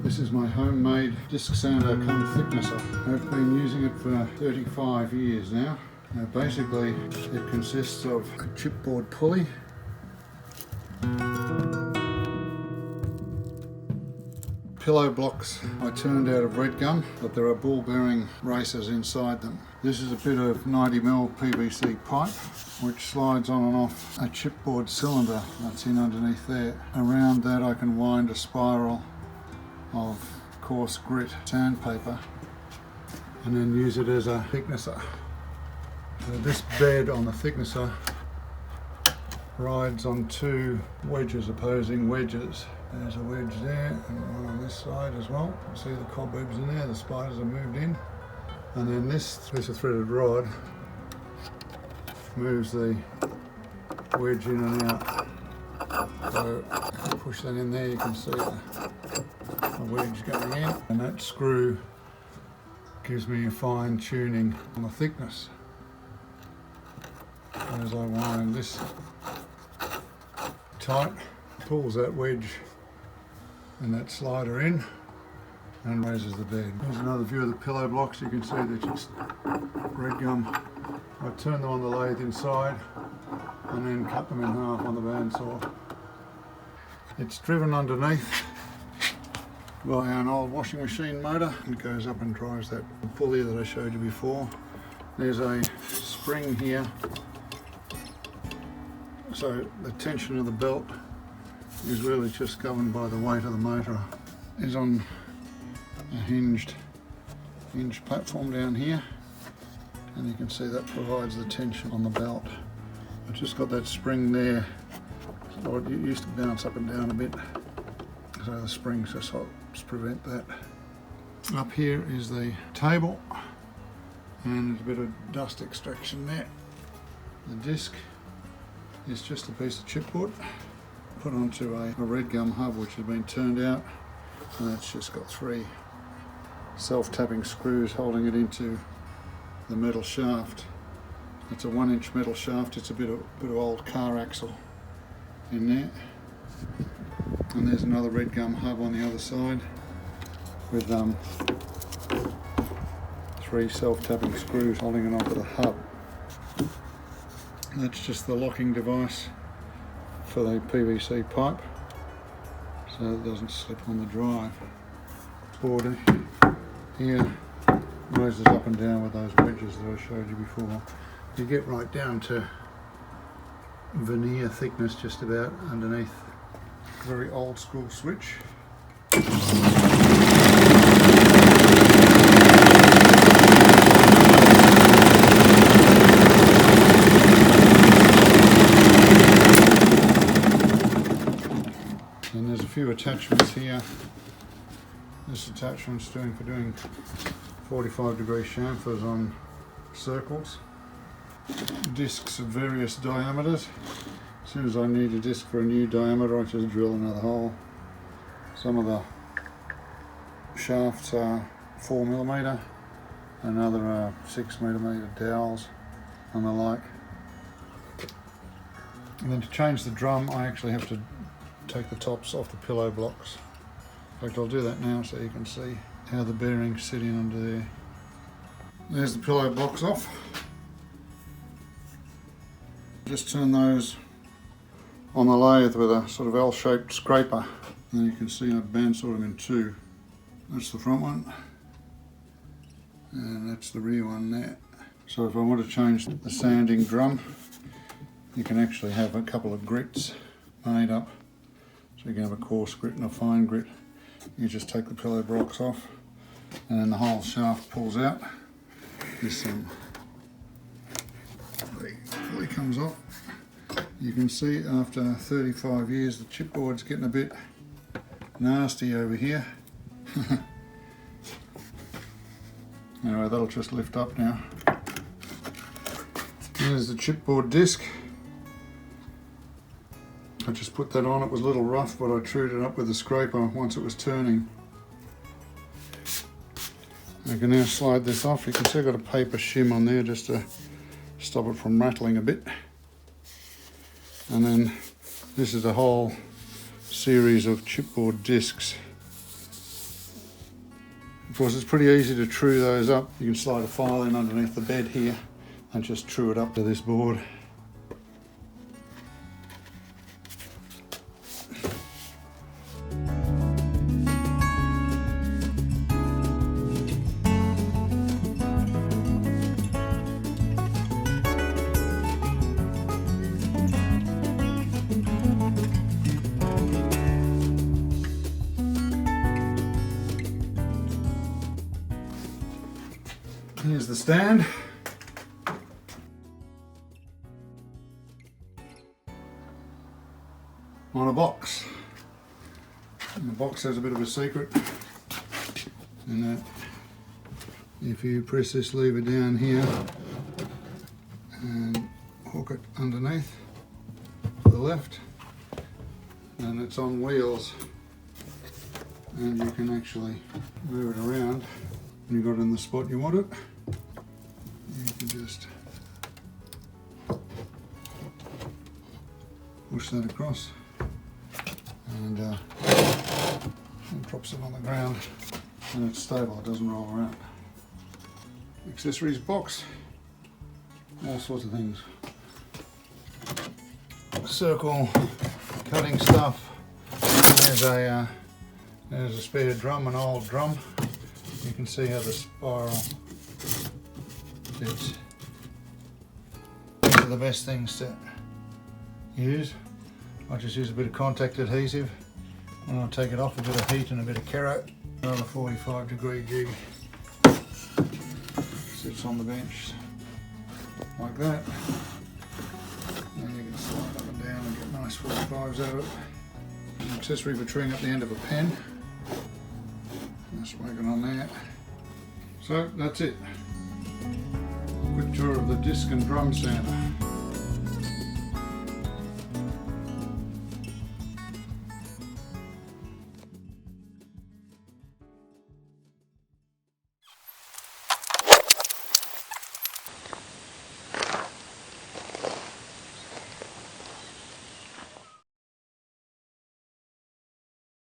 This is my homemade disc sander cum thicknesser. I've been using it for 35 years now. Basically, it consists of a chipboard pulley, pillow blocks I turned out of red gum, but there are ball bearing races inside them. This is a bit of 90mm PVC pipe which slides on and off a chipboard cylinder that's in underneath there. Around that I can wind a spiral of coarse grit sandpaper and then use it as a thicknesser. So this bed on the thicknesser rides on two wedges, opposing wedges. There's a wedge there and one on this side as well. You see the cobwebs in there, the spiders have moved in. And then this threaded rod moves the wedge in and out. So if you push that in there, you can see the wedge going in. And that screw gives me a fine tuning on the thickness. As I wind this tight, pulls that wedge and that slider in and raises the bed. Here's another view of the pillow blocks. You can see they're just red gum. I turn them on the lathe inside and then cut them in half on the bandsaw. It's driven underneath by an old washing machine motor. It goes up and drives that pulley that I showed you before. There's a spring here, so the tension of the belt is really just governed by the weight of the motor. It's on a hinged platform down here, and you can see that provides the tension on the belt. I've just got that spring there, so it used to bounce up and down a bit, so the springs just helps prevent that. Up here is the table, and there's a bit of dust extraction there. The disc is just a piece of chipboard put onto a red gum hub which has been turned out, and that's just got three self-tapping screws holding it into the metal shaft. It's a 1-inch metal shaft. It's a bit of old car axle in there, and there's another red gum hub on the other side with three self-tapping screws holding it onto the hub. That's just the locking device for the PVC pipe, so it doesn't slip on the drive. Board here raises up and down with those wedges that I showed you before. You get right down to veneer thickness just about underneath. Very old school switch. And there's a few attachments here. This attachment's for doing 45-degree chamfers on circles. Discs of various diameters. As soon as I need a disc for a new diameter, I just drill another hole. Some of the shafts are 4mm, and other are 6mm dowels and the like. And then to change the drum, I actually have to take the tops off the pillow blocks. In fact, I'll do that now so you can see how the bearings sit in under there. There's the pillow blocks off. Just turn those on the lathe with a sort of L-shaped scraper, and then you can see I've bandsawed them in two. That's the front one, and that's the rear one there. So if I want to change the sanding drum, you can actually have a couple of grits made up. So you can have a coarse grit and a fine grit. You just take the pillow blocks off, and then the whole shaft pulls out. This pulley comes off. You can see after 35 years the chipboard's getting a bit nasty over here. Anyway, that'll just lift up now. There's the chipboard disc. I just put that on. It was a little rough, but I trued it up with the scraper once it was turning. I can now slide this off. You can see I've got a paper shim on there just to stop it from rattling a bit. And then this is a whole series of chipboard discs Of course, it's pretty easy to true those up. You can slide a file in underneath the bed here and just true it up to this board. Here's the stand. On a box. And the box has a bit of a secret in that if you press this lever down here and hook it underneath to the left, and it's on wheels and you can actually move it around. When you got it in the spot you want it, you can just push that across and it drops it on the ground and it's stable, it doesn't roll around. Accessories box, all sorts of things. Circle cutting stuff. There's a spare drum, an old drum. You can see how the spiral fits. These are the best things to use. I just use a bit of contact adhesive. When I take it off, a bit of heat and a bit of Kero. Another 45-degree jig. Sits on the bench like that. And you can slide up and down and get nice 45s out of it. An accessory for truing up the end of a pen. Just working on that. So that's it. Quick tour of the disc and drum sander.